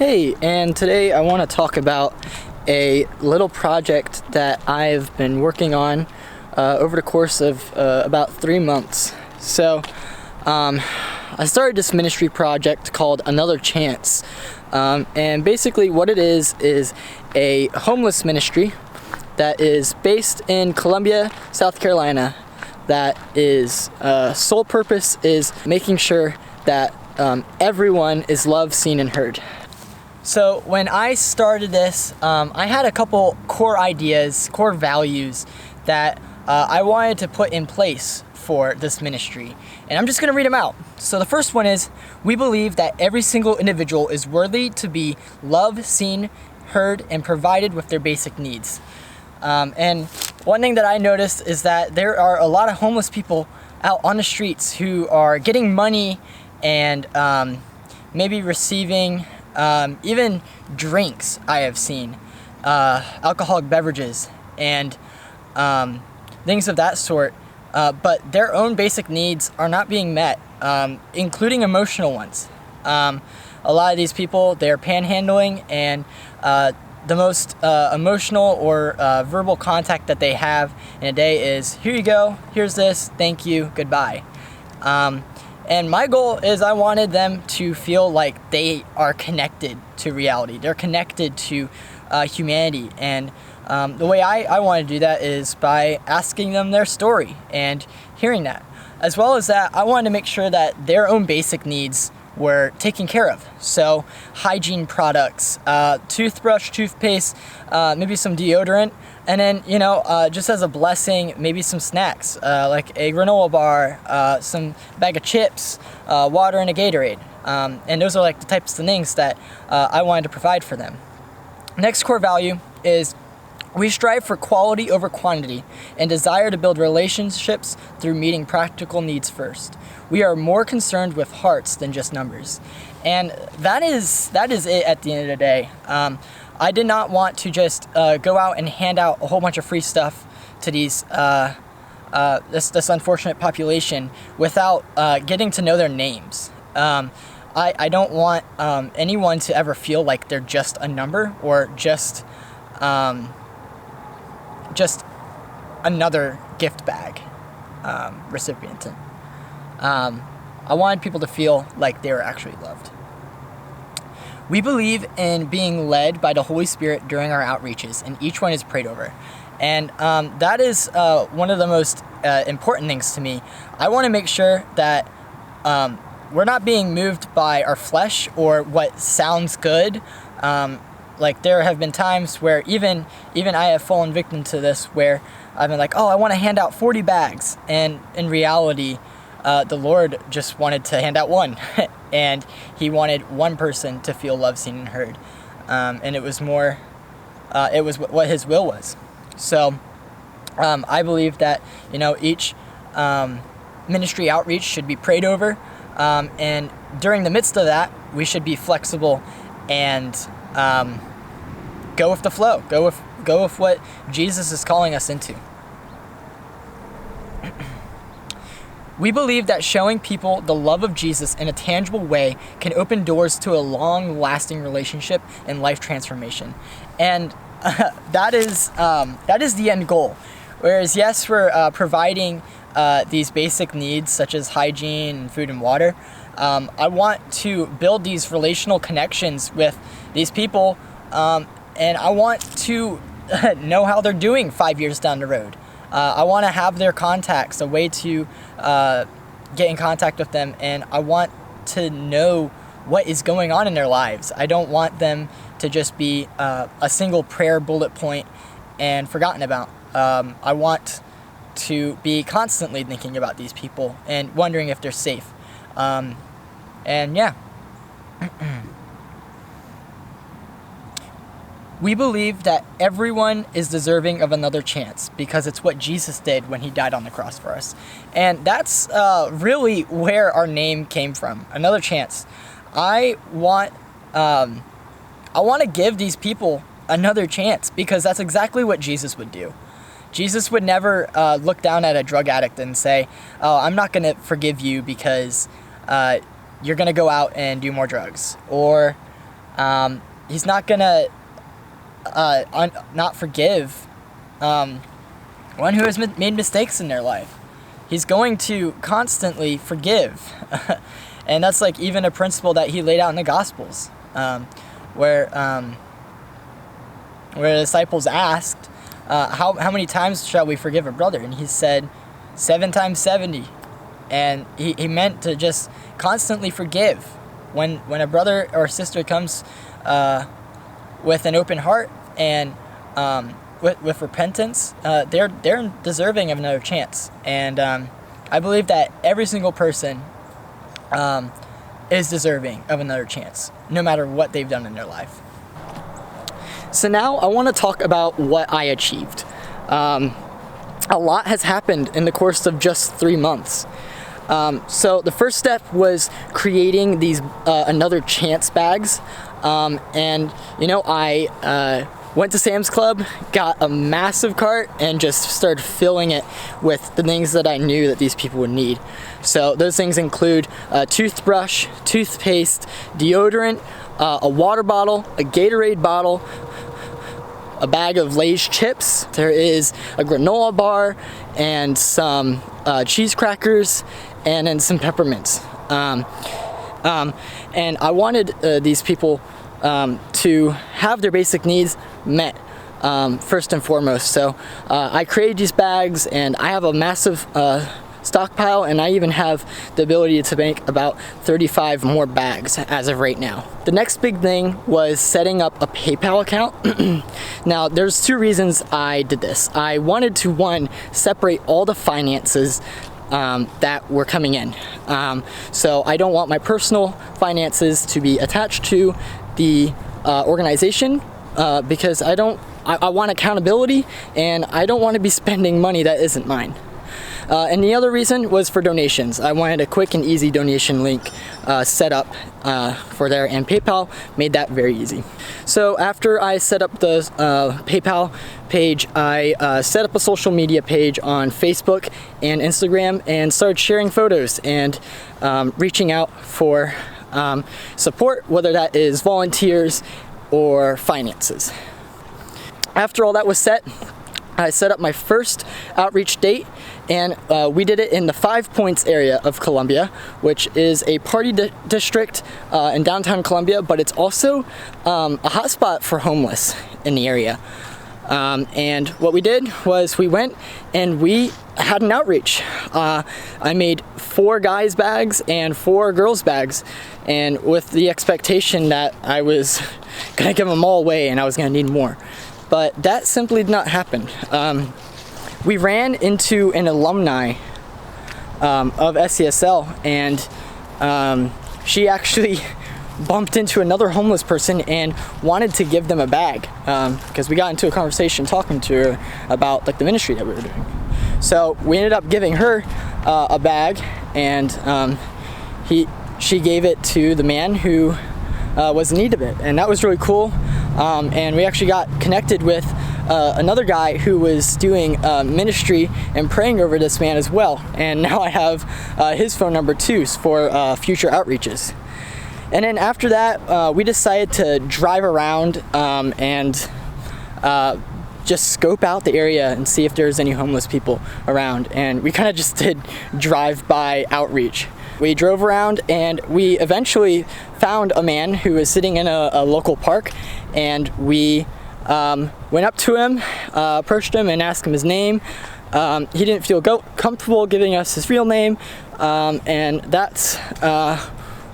Hey, and today I want to talk about a little project that I've been working on over the course of about 3 months. So, I started this ministry project called Another Chance, and basically what it is a homeless ministry that is based in Columbia, South Carolina, that is sole purpose is making sure that everyone is loved, seen, and heard. So when I started this, I had a couple core ideas, core values that I wanted to put in place for this ministry. And I'm just going to read them out. So the first one is, we believe that every single individual is worthy to be loved, seen, heard, and provided with their basic needs. And one thing that I noticed is that there are a lot of homeless people out on the streets who are getting money and maybe receiving even drinks. I have seen alcoholic beverages and things of that sort, but their own basic needs are not being met, including emotional ones. A lot of these people, they're panhandling, and the most emotional or verbal contact that they have in a day is, here you go, here's this, thank you, goodbye. And my goal is I wanted them to feel like they are connected to reality. They're connected to humanity. And the way I want to do that is by asking them their story and hearing that. As well as that, I wanted to make sure that their own basic needs were taken care of. So hygiene products, toothbrush, toothpaste, maybe some deodorant, and then, just as a blessing, maybe some snacks, like a granola bar, some bag of chips, water, and a Gatorade. And those are like the types of things that I wanted to provide for them. Next core value is, we strive for quality over quantity and desire to build relationships through meeting practical needs first. We are more concerned with hearts than just numbers. And that is it at the end of the day. I did not want to just go out and hand out a whole bunch of free stuff to these this unfortunate population without getting to know their names. I don't want anyone to ever feel like they're just a number or just another gift bag recipient. I wanted people to feel like they were actually loved. We believe in being led by the Holy Spirit during our outreaches, and each one is prayed over. And that is one of the most important things to me. I want to make sure that we're not being moved by our flesh or what sounds good. Like there have been times where even I have fallen victim to this, where I've been like, oh, I want to hand out 40 bags. And in reality, the Lord just wanted to hand out one. And he wanted one person to feel loved, seen, and heard. And it was more, it was what his will was. So I believe that, each ministry outreach should be prayed over. And during the midst of that, we should be flexible and go with the flow. Go with what Jesus is calling us into. We believe that showing people the love of Jesus in a tangible way can open doors to a long-lasting relationship and life transformation. And that is the end goal. Whereas, yes, we're providing these basic needs such as hygiene, food, and water. I want to build these relational connections with these people, and I want to know how they're doing 5 years down the road. I want to have their contacts, a way to get in contact with them, and I want to know what is going on in their lives. I don't want them to just be a single prayer bullet point and forgotten about. I want to be constantly thinking about these people and wondering if they're safe. And yeah. We believe that everyone is deserving of another chance because it's what Jesus did when he died on the cross for us. And that's really where our name came from, Another Chance. I want to give these people another chance because that's exactly what Jesus would do. Jesus would never look down at a drug addict and say, oh, I'm not going to forgive you because you're going to go out and do more drugs. Or He's not gonna not forgive one who has made mistakes in their life. He's going to constantly forgive. And that's like even a principle that he laid out in the Gospels, where the disciples asked, how many times shall we forgive a brother? And he said, 7 times 70. And he meant to just constantly forgive. When a brother or sister comes with an open heart and with repentance, they're deserving of another chance. And I believe that every single person is deserving of another chance, no matter what they've done in their life. So now I want to talk about what I achieved. A lot has happened in the course of just 3 months. So the first step was creating these another chance bags, and I went to Sam's Club, got a massive cart, and just started filling it with the things that I knew that these people would need. So those things include a toothbrush, toothpaste, deodorant, a water bottle, a Gatorade bottle, a bag of Lay's chips. There is a granola bar and some cheese crackers, and then some peppermints. And I wanted these people to have their basic needs met first and foremost. So I created these bags, and I have a massive stockpile, and I even have the ability to make about 35 more bags as of right now. The next big thing was setting up a PayPal account. Now, there's 2 reasons I did this. I wanted to, one, separate all the finances that were coming in. So I don't want my personal finances to be attached to the organization, because I want accountability, and I don't want to be spending money that isn't mine. And the other reason was for donations. I wanted a quick and easy donation link set up for there, and PayPal made that very easy. So after I set up the PayPal page, I set up a social media page on Facebook and Instagram and started sharing photos and reaching out for support, whether that is volunteers or finances. After all that was set, I set up my first outreach date, and we did it in the 5 Points area of Columbia, which is a party district in downtown Columbia, but it's also a hotspot for homeless in the area. And what we did was we went and we had an outreach. I made 4 guys bags and 4 girls bags, and with the expectation that I was gonna give them all away and I was gonna need more. But that simply did not happen. We ran into an alumni of SCSL, and she actually bumped into another homeless person and wanted to give them a bag, because we got into a conversation talking to her about like the ministry that we were doing. So we ended up giving her a bag, and she gave it to the man who was in need of it, and that was really cool. And we actually got connected with another guy who was doing ministry and praying over this man as well, and now I have his phone number too for future outreaches. And then after that, we decided to drive around and just scope out the area and see if there's any homeless people around, and we kind of just did drive-by outreach. We drove around, and we eventually found a man who was sitting in a local park, and we went up to him, approached him, and asked him his name. He didn't feel comfortable giving us his real name, and that's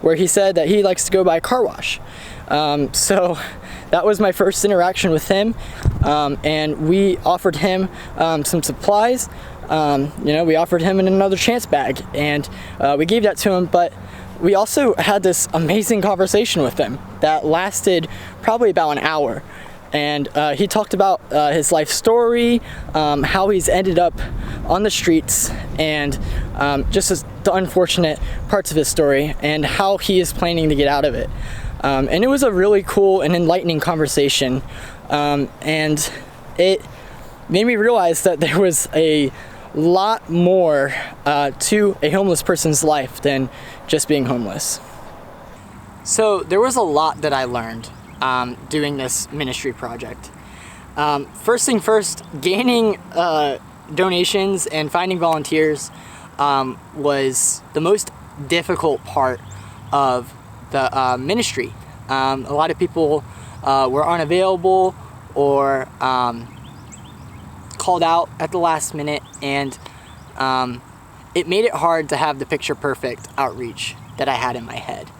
where he said that he likes to go by a car wash. So that was my first interaction with him, and we offered him some supplies. We offered him another chance bag, and we gave that to him, but we also had this amazing conversation with him that lasted probably about an hour. And he talked about his life story, how he's ended up on the streets, and just the unfortunate parts of his story, and how he is planning to get out of it. And it was a really cool and enlightening conversation, and it made me realize that there was a lot more to a homeless person's life than just being homeless. So there was a lot that I learned doing this ministry project. First thing first, gaining donations and finding volunteers was the most difficult part of the ministry. A lot of people were unavailable or called out at the last minute, and it made it hard to have the picture perfect outreach that I had in my head.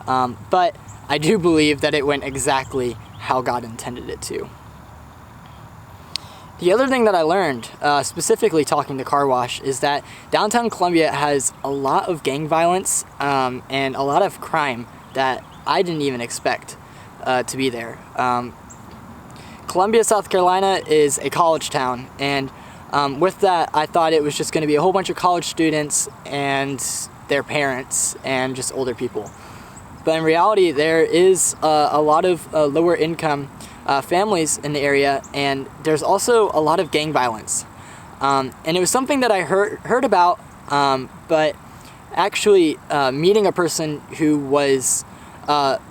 But I do believe that it went exactly how God intended it to. The other thing that I learned, specifically talking to Car Wash, is that downtown Columbia has a lot of gang violence and a lot of crime that I didn't even expect to be there. Columbia, South Carolina is a college town, and with that I thought it was just going to be a whole bunch of college students and their parents and just older people. But in reality, there is a lot of lower income families in the area, and there's also a lot of gang violence. And it was something that I heard about, but actually meeting a person who was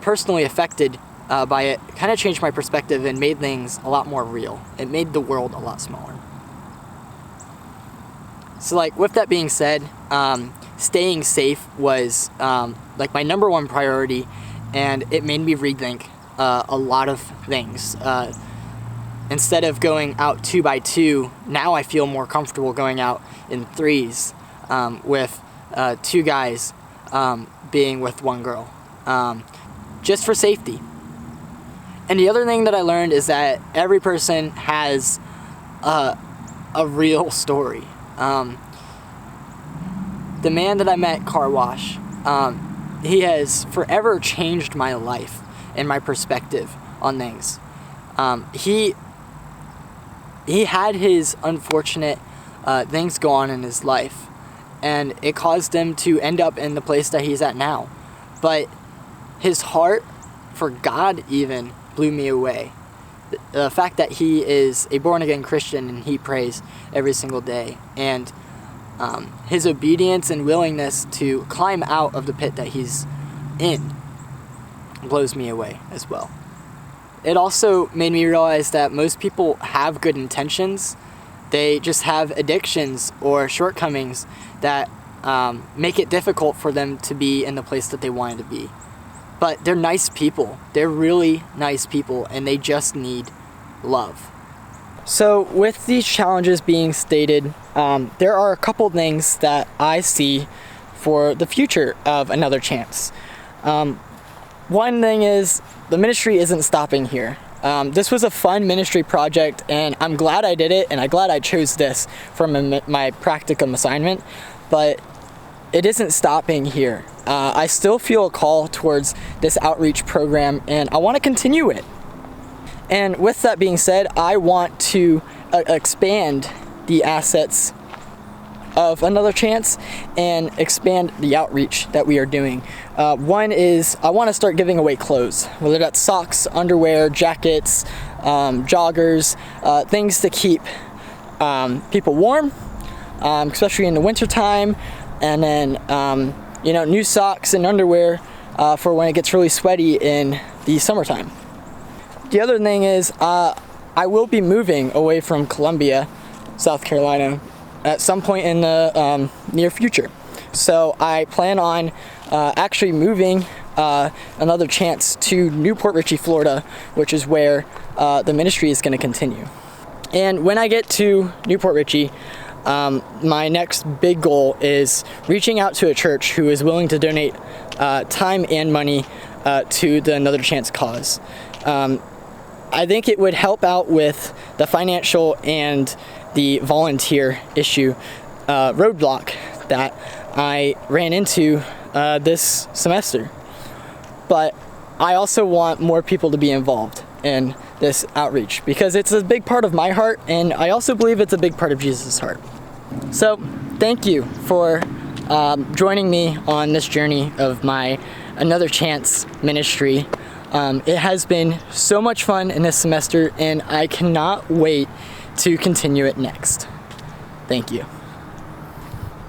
personally affected by it kind of changed my perspective and made things a lot more real. It made the world a lot smaller. So like, with that being said, staying safe was like my number one priority, and it made me rethink a lot of things. Instead of going out 2 by 2, now I feel more comfortable going out in 3s with 2 guys being with 1 girl, just for safety. And the other thing that I learned is that every person has a real story. The man that I met, Car Wash, he has forever changed my life and my perspective on things. He had his unfortunate things go on in his life, and it caused him to end up in the place that he's at now. But his heart for God even blew me away. The fact that he is a born-again Christian and he prays every single day, and his obedience and willingness to climb out of the pit that he's in blows me away as well. It also made me realize that most people have good intentions. They just have addictions or shortcomings that make it difficult for them to be in the place that they wanted to be. But they're nice people. They're really nice people, and they just need love. So with these challenges being stated, there are a couple things that I see for the future of Another Chance. One thing is, the ministry isn't stopping here. This was a fun ministry project, and I'm glad I did it, and I'm glad I chose this for my practicum assignment, but it isn't stopping here. I still feel a call towards this outreach program, and I want to continue it. And with that being said, I want to expand the assets of Another Chance and expand the outreach that we are doing. One is, I want to start giving away clothes, whether that's socks, underwear, jackets, joggers, things to keep people warm, especially in the winter time, and then new socks and underwear for when it gets really sweaty in the summertime. The other thing is, I will be moving away from Columbia, South Carolina, at some point in the near future. So I plan on actually moving Another Chance to Newport Richey, Florida, which is where the ministry is going to continue. And when I get to Newport Richey, my next big goal is reaching out to a church who is willing to donate time and money to the Another Chance cause. I think it would help out with the financial and the volunteer issue roadblock that I ran into this semester. But I also want more people to be involved in this outreach because it's a big part of my heart, and I also believe it's a big part of Jesus' heart. So thank you for joining me on this journey of my Another Chance ministry. It has been so much fun in this semester, and I cannot wait to continue it next. Thank you.